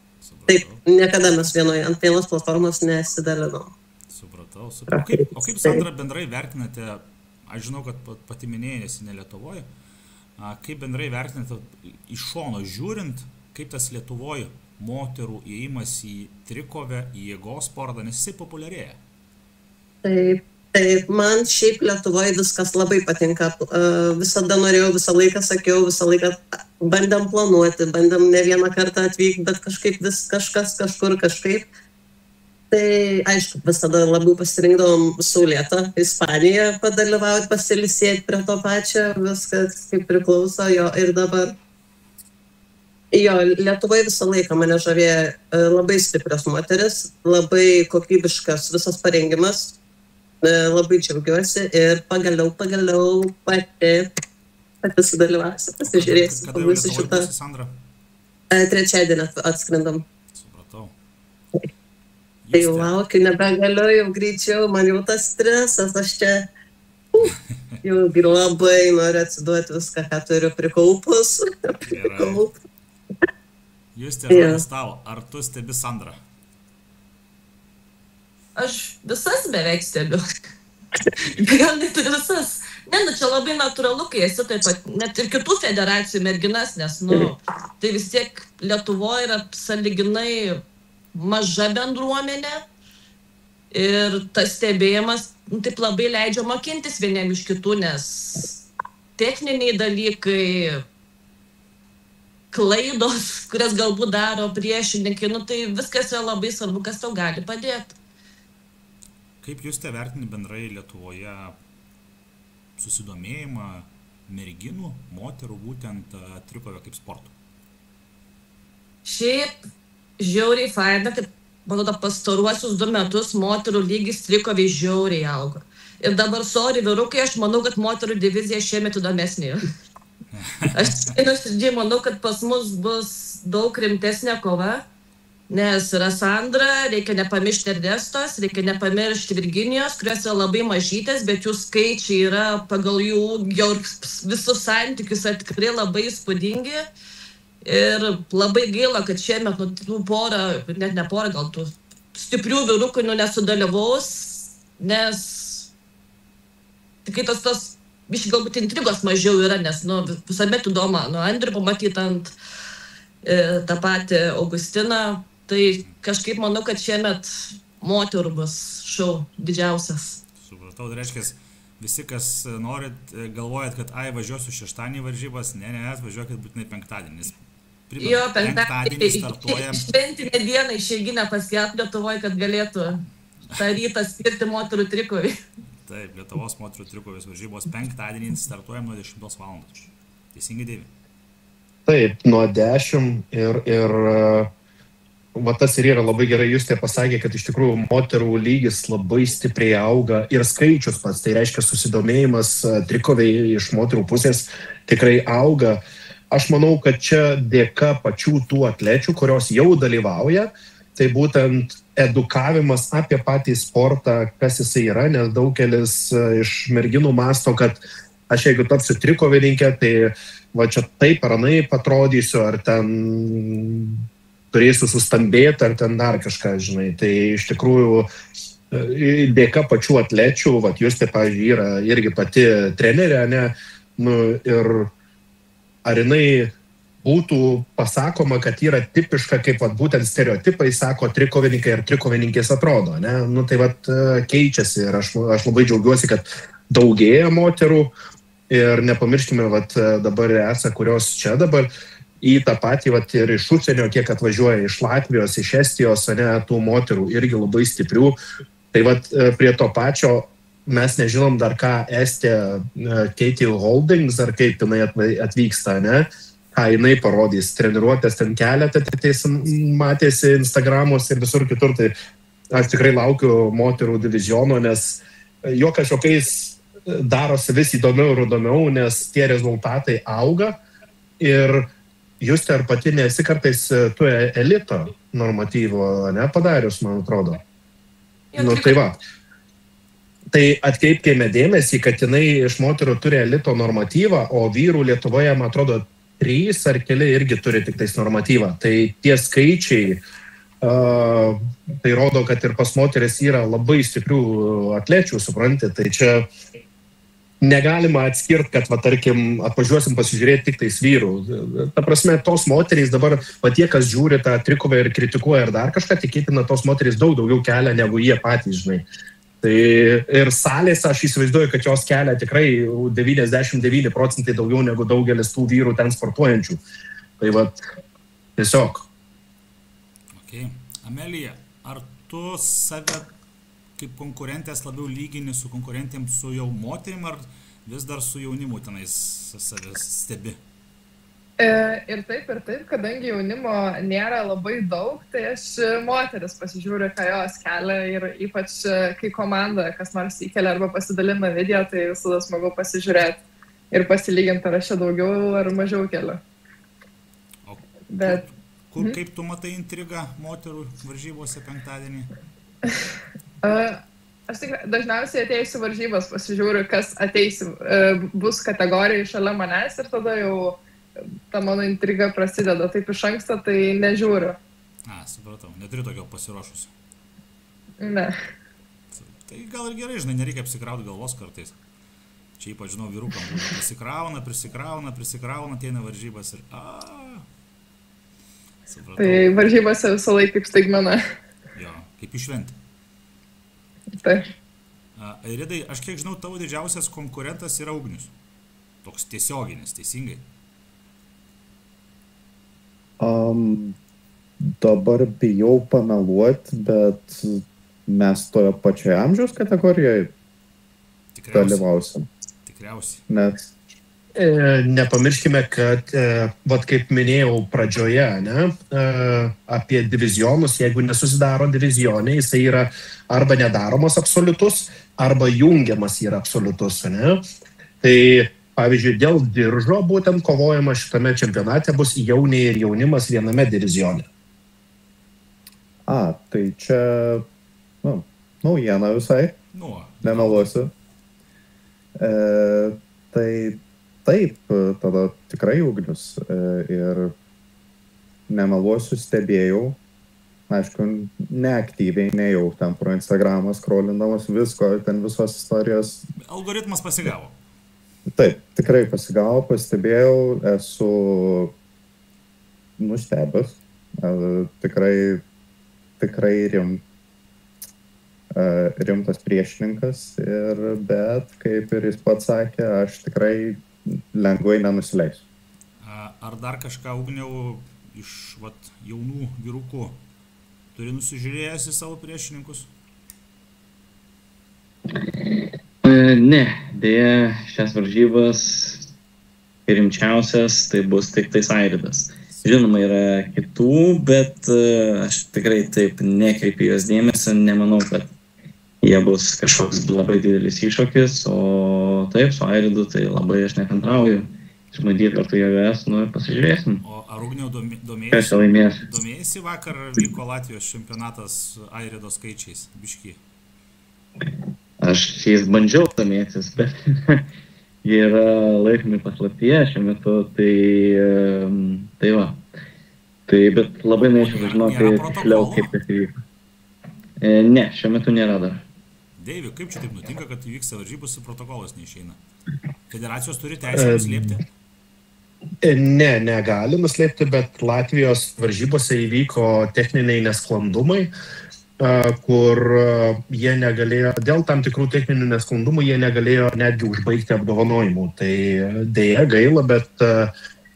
Taip, niekada mes ant vienos platformos nesidalinom. Supratau. O kaip, Sandra, bendrai vertinate, aš žinau, kad pati minėjai, esi ne Lietuvoje, kaip bendrai vertinate iš šono žiūrint, kaip tas Lietuvoje moterų įėjimas į trikovę, į jėgos sportą, nes jisai populiarėja? Taip, man šiaip Lietuvoje viskas labai patinka. Visada norėjau, visą laiką sakiau, visą laiką bandėm planuoti, bandėm ne vieną kartą atvykti, bet kažkaip vis kažkas kažkur kažkaip. Tai aišku, visada labiau pasirinkdavom Saulėtą, Ispaniją padalyvauti, pasilisėti prie to pačio, viskas kaip priklauso jo ir dabar. Jo, Lietuvoje visą laiką mane žavėjo labai stiprios moteris, labai kokybiškas visas parengimas. Labai džiaugiuosi ir pagaliau pati sudalyvausiu, pasižiūrėsiu. Kada jau Lietuvoje būsi, Sandra? Trečiadienį atskrendam. Supratau. Tai jau laukiu, nebegaliu, jau greičiau, man jau tas stresas, aš čia jau labai noriu atsiduoti viską, ką turiu prikaupus. Justė, žodis tavo, ar tu stebi Sandrą? Aš visas beveik stebiu. Gal net ir visas. Ne, čia labai natūralu, kai esi taip pat, net ir kitų federacijų merginas, nes, tai vis tiek Lietuvoje yra sąlyginai maža bendruomenė ir tas stebėjimas taip labai leidžia mokintis vieniem iš kitų, nes techniniai dalykai, klaidos, kurias galbūt daro priešininkai, tai viskas yra labai svarbu, kas tau gali padėti. Kaip jūs te vertini bendrai Lietuvoje susidomėjimą merginų, moterų būtent trikovę kaip sportų? Šiaip žiauriai faina, kad manau, pastaruosius 2 metus moterų lygis trikovė žiauriai augo. Ir dabar, sorry, vyrukai, aš manau, kad moterų divizija šiemet įdomesnė. Aš manau, kad pas mus bus daug rimtesnė kova. Nes yra Sandra, reikia nepamiršti Ernestos, reikia nepamiršti Virginijos, kurios yra labai mažytės, bet jų skaičiai yra pagal jų visus santykius tikrai labai įspūdingi. Ir labai gaila, kad šiemet porą, net ne porą, gal tų stiprių vyrukų nesudalyvaus, nes tikrai tos galbūt intrigos mažiau yra, nes visuomet įdomu, Andrių pamatyti ant tą patį Augustiną. Tai kažkaip manau, kad šiemet moterų bus šou didžiausias. Supratau, tai reiškia, visi, kas norit, galvojat, kad važiuosiu šeštadienį varžybas, ne, važiuokit būtinai penktadienį. Jo, penktadienį startuojam. Šventinę dieną išeiginę paskelbti Lietuvoje, kad galėtų tą rytą skirti moterų trikovį. Taip, Lietuvos moterų trikovės varžybos penktadienį startuojam nuo 10 valandos. Teisingai, Deivi? Taip, nuo 10 ir va tas ir yra labai gerai, Justė pasakė, kad iš tikrųjų moterų lygis labai stipriai auga ir skaičius pats, tai reiškia susidomėjimas trikoviai iš moterų pusės tikrai auga. Aš manau, kad čia dėka pačių tų atlečių, kurios jau dalyvauja, tai būtent edukavimas apie patį sportą, kas jisai yra, nes daugelis iš merginų masto, kad aš jeigu tapsiu trikovininkė, tai va čia taip ar anaip atrodysiu, ar ten turėsiu sustambėti, ar ten dar kažką, žinai. Tai iš tikrųjų dėka pačių atlečių, va Justė, pavyzdžiui, yra irgi pati trenerė, ne, nu ir ar jinai būtų pasakoma, kad yra tipiška, kaip vat, būtent stereotipai sako trikovininkai ir trikovininkės atrodo, ne? Nu tai vat keičiasi ir aš labai džiaugiuosi, kad daugėja moterų ir nepamirškime vat dabar esą, kurios čia dabar į tą patį vat ir iš užsienio, kiek atvažiuoja iš Latvijos, iš Estijos, ne, tų moterų irgi labai stiprių. Tai vat prie to pačio mes nežinom dar ką Estija Katie Holdings, ar kaip jinai atvyksta, ne? Ką jinai parodys, treniruotės ten keletą, tai matėsi Instagramos ir visur kitur, tai aš tikrai laukiu moterų diviziono, nes jokiais darosi vis įdomiau ir įdomiau, nes tie rezultatai auga ir Justė, ar pati nesi kartais tu elito normatyvo, ne, padarius, man atrodo. Nu, tai va. Tai atkreipkime dėmesį, kad jinai iš moterų turi elito normatyvą, o vyrų Lietuvoje, man atrodo, 3 ar keli irgi turi tik tais normatyvą. Tai tie skaičiai, tai rodo, kad ir pas moteris yra labai stiprių atlečių, supranti. Tai čia negalima atskirti, kad, va, tarkim, atvažiuosim pasižiūrėti tik tais vyrų. Ta prasme, tos moterys dabar, va tie, kas žiūri tą trikovę ir kritikuoja ir dar kažką, tikėtina, tos moterys daugiau kelia negu jie patys, žinai. Tai ir salėse aš įsivaizduoju, kad jos kelia tikrai 99% daugiau negu daugelis tų vyrų ten sportuojančių. Tai va, tiesiog. Okay. Amelija, ar tu save kaip konkurentės labiau lygini su konkurentėm su jau moterim, ar vis dar su jaunimu tenais save stebi? Ir taip, kadangi jaunimo nėra labai daug, tai aš moteris pasižiūriu, ką jos kelia ir ypač kai komanda kas nors įkelia arba pasidalina video, tai visada smagu pasižiūrėti ir pasilyginti, ar aš čia daugiau ar mažiau keliu. Bet kaip tu matai intrigą moterų varžybose penktadienį? Aš tik dažniausiai ateisiu varžybas, pasižiūriu, kas ateisi, bus kategorijai šalia manęs ir tada jau ta mano intriga prasideda. Taip iš anksto, tai nežiūriu. Supratau, neturiu tokio pasiruošusio. Ne. Tai gal ir gerai, žinai, nereikia apsikrauti galvos kartais. Čia ypač, žinau, vyrukam būna prisikrauna, ateina varžybas ir supratau. Tai varžybose visą laiką kaip staigmena. Jo, kaip išventi. Taip. Airidai, aš kiek žinau, tavo didžiausias konkurentas yra Ugnius. Toks tiesioginis, teisingai? Dabar bijau pameluoti, bet mes toje pačioje amžiaus kategorijoje dalyvausim. Tikriausiai. Nes nepamirškime, kad, vat kaip minėjau pradžioje, ne, apie divizionus, jeigu nesusidaro divizionai, jisai yra arba nedaromas absoliutus, arba jungiamas yra absoliutus, ne. Tai pavyzdžiui, dėl diržo būtent kovojama šitame čempionate bus jauniai ir jaunimas viename divizione. Tai čia, naujiena visai, nemeluosiu. Tai taip, tada tikrai Ugnius ir nemeluosiu, stebėjau, aišku, neaktyviai, nejau ten pro Instagramą scrollindamas visko, ten visos istorijos. Algoritmas pasigavo. Taip, tikrai pasigavo, pastebėjau, esu nustebęs, tikrai rimtas priešininkas, bet kaip ir jis pats sakė, aš tikrai lengvai nenusileisiu. Ar dar kažką, Ugniau, iš jaunų vyrukų turi nusižiūrėjęs į savo priešininkus? Ne, dėja, šias varžybas rimčiausias tai bus tik tais Airidas. Žinoma, yra kitų, bet aš tikrai taip nekreipiu jos dėmesio, nemanau, kad jie bus kažkoks labai didelis iššūkis, o taip, su Airidu tai labai aš nekantrauju. Išmandyti kartu jėgas, pasižiūrėsim. O ar Ugniau kas čia laimės? Domėjasi vakar vyko Latvijos čempionatas Airido skaičiais, biški? Aš jais bandžiau domėtis, bet jie yra laikomi paslaptyje šiuo metu, tai va. Tai, bet labai norėčiau žinoti tiksliau, kaip tai vyko. Ne, šiuo metu nėra dar. Deivi, kaip čia taip nutinka, kad įvyksta varžybos ir protokolas neišeina? Federacijos turi teisę nuslėpti? Ne, negali nuslėpti, bet Latvijos varžybose įvyko techniniai nesklandumai, kur jie negalėjo, dėl tam tikrų techninių nesklandumų, jie negalėjo netgi užbaigti apdovanojimų. Tai dėja gaila, bet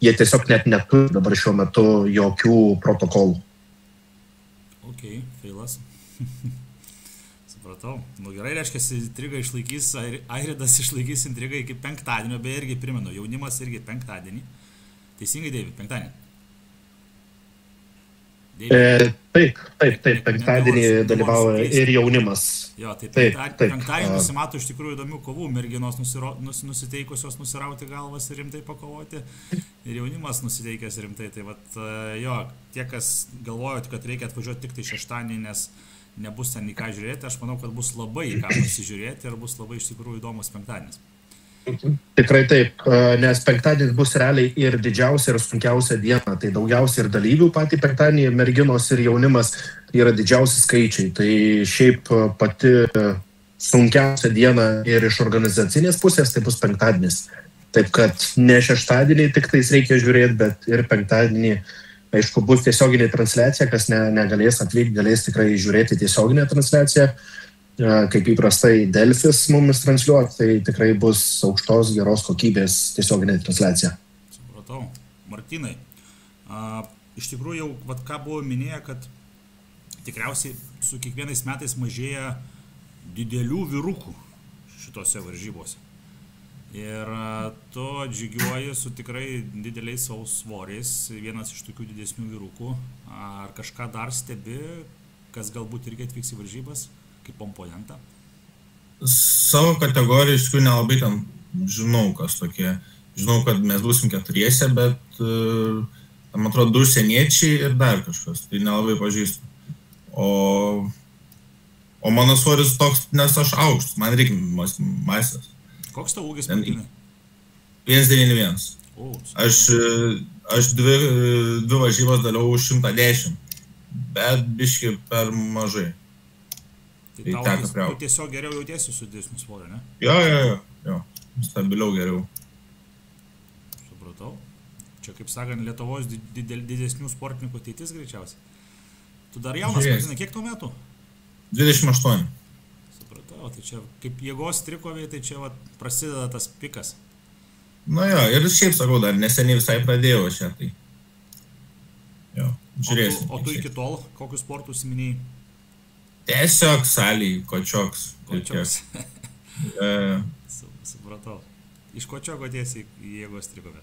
jie tiesiog net neturi dabar šiuo metu jokių protokolų. Ok, feilas. Supratau. Nu gerai, reiškia, intrigą išlaikys, Airidas išlaikys intrigą iki penktadienio, beje irgi primenu, jaunimas irgi penktadienį. Teisingai, Deivi, penktadienį? Taip, penktadienį dalyvauja ir jaunimas. Jo, tai penktadienį nusimato iš tikrųjų įdomių kovų, merginos nusiteikusios nusirauti galvas ir rimtai pakovoti, ir jaunimas nusiteikęs rimtai. Tai jo, tie, kas galvojot, kad reikia atvažiuoti tik tai šeštadienį, nes nebus ten į ką žiūrėti, aš manau, kad bus labai į ką pasižiūrėti ir bus labai iš tikrųjų įdomus penktadienis. Tikrai taip, nes penktadienis bus realiai ir didžiausia ir sunkiausia diena, tai daugiausia ir dalyvių patį penktadienį, merginos ir jaunimas yra didžiausi skaičiai, tai šiaip pati sunkiausia diena ir iš organizacinės pusės tai bus penktadienis, taip kad ne šeštadienį tik tais reikia žiūrėti, bet ir penktadienį, aišku, bus tiesioginė transliacija, kas negalės atvykti, galės tikrai žiūrėti tiesioginę transliaciją. Kaip įprastai Delfis mumis transliuoti, tai tikrai bus aukštos, geros kokybės tiesioginė transliacija. Supratau. Martynai, iš tikrųjų jau, ką buvo minėję, kad tikriausiai su kiekvienais metais mažėja didelių vyrukų šitose varžybose. Ir tu žygiuoji su tikrai dideliais savo svoriais, vienas iš tokių didesnių vyrukų. Ar kažką dar stebi, kas galbūt irgi atvyks į varžybas? Kaip komponentą? Savo kategoriją iš tikrųjų nelabai ten žinau, kas tokie. Žinau, kad mes būsim keturiese, bet man atrodo 2 užsieniečiai ir dar kažkas. Tai nelabai pažįstu. O mano svoris toks, nes aš aukštas, man reikia masės. Koks tavo ūgis, Martynai? 191. Aš dvi varžybas dalyvau už 110, bet biški per mažai. Tai tau tiesiog geriau jautiesi su didesniu svoriu, ne? Jo, stabiliau geriau. Supratau. Čia, kaip sakant, Lietuvos didesnių sportininkų ateitis greičiausiai. Tu dar jaunas, Martynai, kiek tau metų? 28. Supratau, tai čia kaip jėgos trikoviai, tai čia prasideda tas pikas. Nu jo, ir šiaip sakau, dar neseniai visai pradėjau čia, tai. Jo, žiūrėsim. O tu iki tol, kokius sportus minėjai? Tiesiog salėj, kočioks. Supratau. Iš kočioko tiesiai į jėgos trikovę.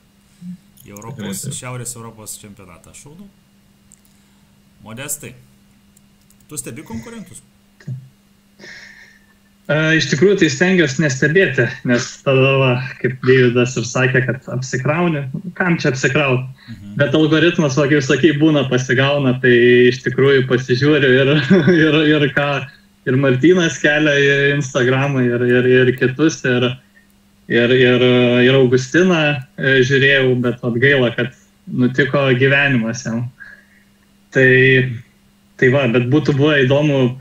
Į Šiaurės Europos čempionatą. Šaunu. Modestai, tu stebi konkurentus? Iš tikrųjų, tai stengiuosi nestebėti, nes tada, kaip Deividas ir sakė, kad apsikrauni. Kam čia apsikrauti? Bet algoritmas, kaip sakai, būna pasigauna, tai iš tikrųjų pasižiūriu ir ką ir Martynas kelia į Instagramą ir kitus, ir Augustiną žiūrėjau, bet atgaila, kad nutiko gyvenimas jam. Tai va, bet būtų buvo įdomu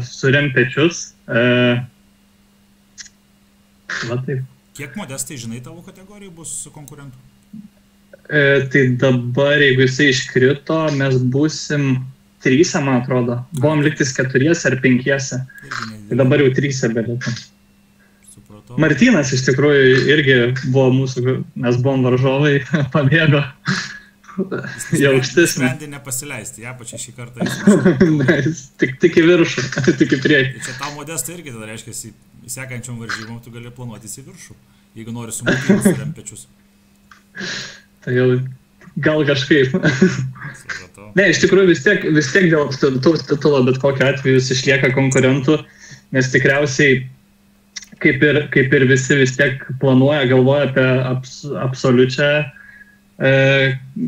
suremti pečius. Va taip. Kiek Modestai, žinai, tavo kategorijų bus konkurentų? Tai dabar, jeigu jisai iškrito, mes būsim 3, man atrodo. Buvom liktis 4 ar 5. Tai dabar jau 3 beliko. Supratau. Martynas iš tikrųjų irgi buvo mūsų, mes buvom varžovai, pabėgo į aukštesnį. Sprendė nepasileisti, pačią šį kartą. Tik į viršų, tik į priekį. Čia tau Modestai irgi tada reiškia, sekančiom varžybom tu gali planuotis į viršų, jeigu nori sumatyti surem pečius. Tai jau gal kažkaip. Ne, iš tikrųjų vis tiek dėl titulo, bet kokiu atveju jis išlieka konkurentų, nes tikriausiai kaip ir visi vis tiek planuoja, galvoja apie absoliučią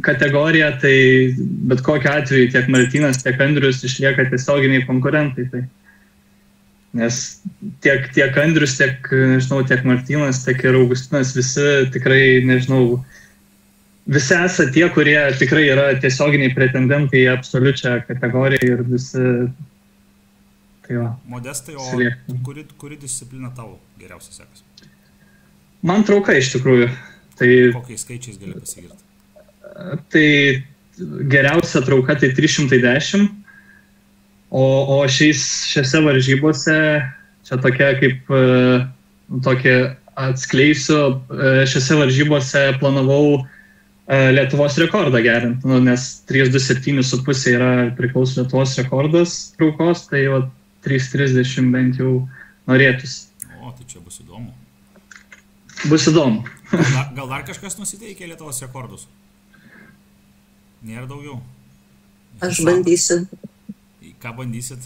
kategoriją, tai bet kokiu atveju tiek Martynas, tiek Andrius išlieka tiesioginiai konkurentai. Tai. Nes tiek Andrius, tiek Martynas, tiek ir Augustinas visi tikrai, visi esate tie, kurie tikrai yra tiesioginiai pretendentai į absoliučią kategoriją ir visi... Tai va. Modestai, o kuri disciplina tavo geriausiai sekas? Man trauka iš tikrųjų. Tai, kokiais skaičiais gali pasigirti? Tai geriausia trauka tai 310, o šiose varžybose, čia tokia kaip tokia atskleisiu, šiose varžybose planavau Lietuvos rekordą gerinti, nes 327,5 yra priklauso Lietuvos rekordas traukos, tai 330 bent jau norėtųsi. O, tai čia bus įdomu. Bus įdomu. Gal dar kažkas nusiteikė Lietuvos rekordus? Nėra daugiau? Aš bandysiu. Ką bandysit?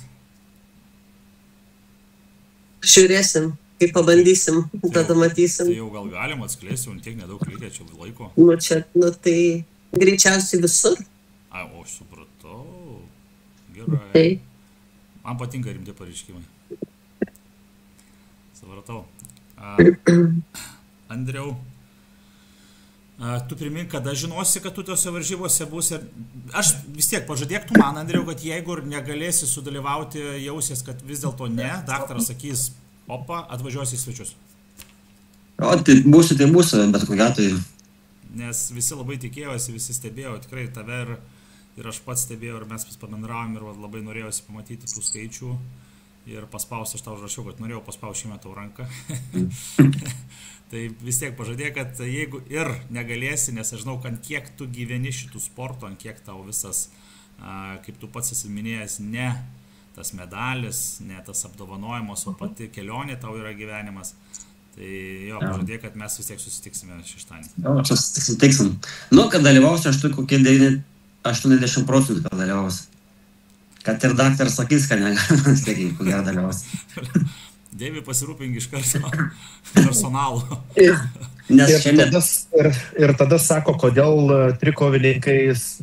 Žiūrėsim, kaip pabandysim, tada matysim. Tai jau gal galim atskleisti, jau tiek nedaug reikia čia laiko. Tai greičiausiai visur. O, aš supratau. Gerai. Tai. Man patinka rimti pareiškimai. Supratau. Andriau, tu primink, kada žinosi, kad tu tose varžybose bus ir... Aš vis tiek pažadėk tu man, Andriau, kad jeigu negalėsi sudalyvauti, jausies, kad vis dėlto ne, daktaras sakys, opa, atvažiuosi į svečius. O, tai būsiu, bet kokia tai... Nes visi labai tikėjosi, visi stebėjo, tikrai tave ir aš pats stebėjau, ir mes pabendravom ir labai norėjosi pamatyti tų skaičių. Ir paspausti, aš tau užrašiau, kad norėjau paspausti šį tau ranką. Tai vis tiek pažadėk, kad jeigu ir negalėsi, nes aš žinau, ant kiek tu gyveni šitų sportų, ant kiek tau visas, kaip tu pats esi minėjęs, ne tas medalis, ne tas apdovanojimas, o pati kelionė tau yra gyvenimas. Tai jo, pažadėk, kad mes vis tiek susitiksime šeštadienį. Jo, čia susitiksim. Kad dalyvausiu, aš turiu kokie 80% kad dalyvausiu. Kad ir daktaras sakys, kad negalima, tiek, ko gero dalyvausiu. Deivi, pasirūpink iš karto personalu. Ir tada sako, kodėl trikovininkai iš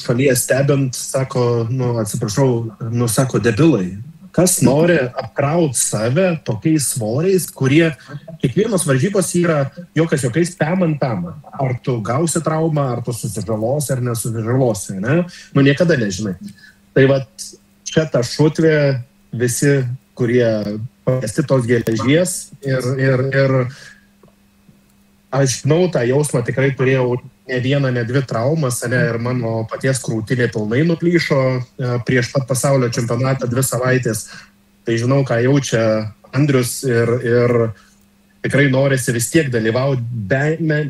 šalies stebint, sako, atsiprašau, sako debilai. Kas nori apkrauti save tokiais svoriais, kurie kiekvienos varžybos yra jokiais pem. Ar tu gausi traumą, ar tu susižalosi, ar nesusižalosi, ne? Niekada nežinai. Tai čia ta šutvė visi, kurie pasti tos geležies ir aš žinau tą jausmą, tikrai turėjau ne vieną, ne dvi traumas, ir mano paties krūtinė pilnai nuplyšo prieš pat pasaulio čempionatą 2 savaitės. Tai žinau, ką jaučia Andrius ir tikrai norisi vis tiek dalyvauti,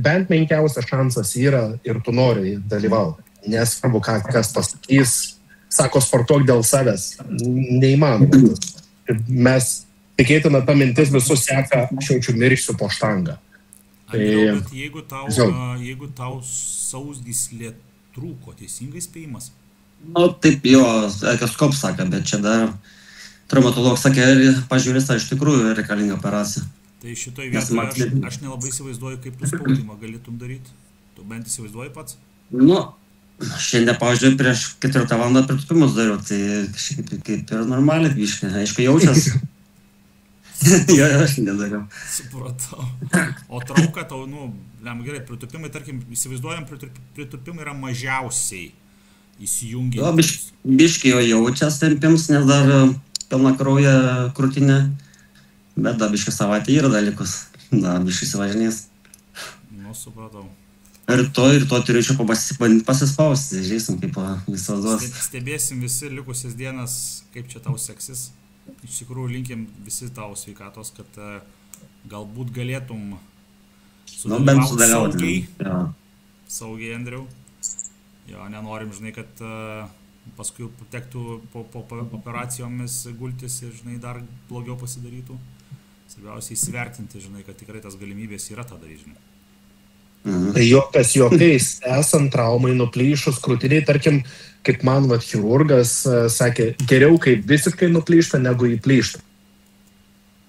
bent menkiausias šansas yra ir tu nori dalyvauti. Nesvarbu, kas pasakys, sako, sportuok dėl savęs. Neįmanoma. Mes tikėtina ta mintis visus seka, aš jaučiu mirksiu po štangą. Andriau, bet jeigu tau sausgyslė trūko, teisingai spėjimas? Taip, jo, echoskopas sako, bet čia dar traumatologas sakė, pažiūrės, iš tikrųjų reikalinga operacija. Tai šitoj vietoje aš nelabai įsivaizduoju, kaip tu spaudimą galėtum daryti. Tu bent įsivaizduoji pats? Šiandien, pavyzdžiui, prieš 4 valandą pritūpimus dariau, tai kaip ir normaliai, biškai, aišku, jaučias. Jo, aš nedariau. Supratau. O trauka tau, gerai, pritūpimai, tarkim, įsivaizduojam, pritūpimai yra mažiausiai įsijungiai. Biškai jo jaučias tempims, nes dar pilna krauja krūtinė, bet dar biškai savaitė yra dalykus, dar biškai įsivažinės. Supratau. Ir to turiu čia pasispausti, žiūrėsim, kaip visados. Stebėsim visi likusias dienas, kaip čia tau seksis. Iš tikrųjų, linkim visi tau sveikatos, kad galbūt galėtum sudalyvauti saugiai, Andriau. Jo, nenorim, žinai, kad paskui tektų po operacijomis gultis ir, žinai, dar blogiau pasidarytų. Svarbiausia įsivertinti, žinai, kad tikrai tas galimybės yra tą daryti, žinai. Jokas juokais, esant traumai nuplyšus krūtiniai, tarkim, kaip man chirurgas sakė, geriau kaip visiškai nuplyšta, negu įplyšta.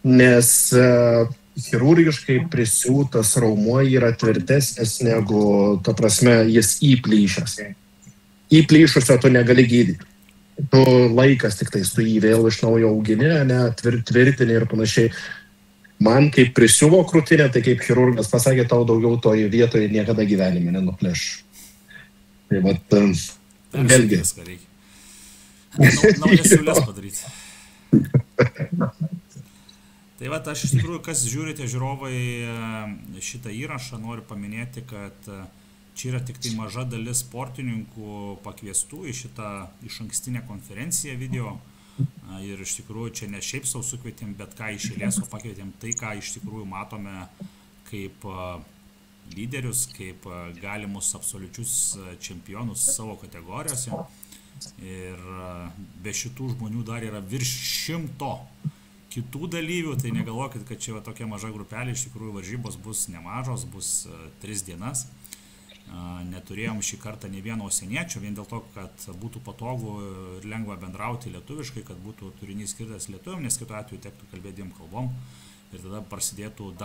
Nes chirurgiškai prisiūtas raumuo yra tvirtesnis negu, ta prasme, jis įplyšęs. Įplyšusio tu negali gydyti. Tu laikas tik tais, tu jį vėl iš naujo augini, tvirtini ir panašiai. Man kaip prisiuvo krūtinė, tai kaip chirurgas pasakė, tau daugiau toje vietoje niekada gyvenime nenuplėš. Tai vat, vėlgi. Naujas siūlės padaryti. Tai vat, aš iš tikrųjų, kas žiūrite žiūrovai šitą įrašą, noriu paminėti, kad čia yra tik tai maža dalis sportininkų pakviestų į šitą išankstinę konferenciją video. Ir iš tikrųjų čia ne šiaip sau sukvietėm, bet ką iš eilės, o pakvietėm tai, ką iš tikrųjų matome kaip lyderius, kaip galimus absoliučius čempionus savo kategorijose. Ir be šitų žmonių dar yra virš 100 kitų dalyvių, tai negalvokit, kad čia tokia maža grupelė, iš tikrųjų varžybos bus nemažos, bus 3 dienas. Neturėjom šį kartą nei vieno užsieniečio, vien dėl to, kad būtų patogu ir lengva bendrauti lietuviškai, kad būtų turinys skirtas lietuviam, nes kitu atveju tektų kalbėti 2 kalbom ir tada prasidėtų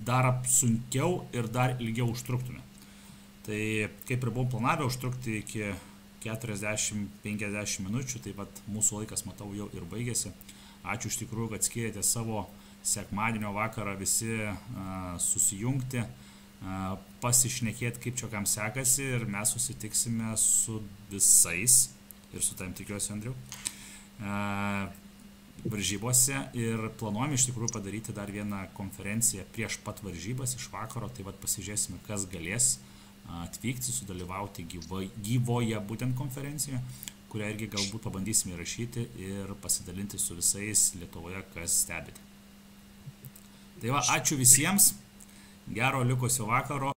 dar sunkiau ir dar ilgiau užtruktume. Tai kaip ir buvom planavę užtrukti iki 40-50 minučių, tai vat mūsų laikas, matau, jau ir baigėsi. Ačiū iš tikrųjų, kad skiriate savo sekmadienio vakarą visi susijungti, pasišnekėti, kaip čia kam sekasi, ir mes susitiksime su visais, ir su tam tikiuosi, Andriu, varžybose, ir planuojame iš tikrųjų padaryti dar vieną konferenciją prieš pat varžybas iš vakaro, tai vat pasižiūrėsime, kas galės atvykti, sudalyvauti gyvoje būtent konferencijoje, kurią irgi galbūt pabandysime įrašyti ir pasidalinti su visais Lietuvoje, kas stebite. Tai va, ačiū visiems, gero likusio vakaro.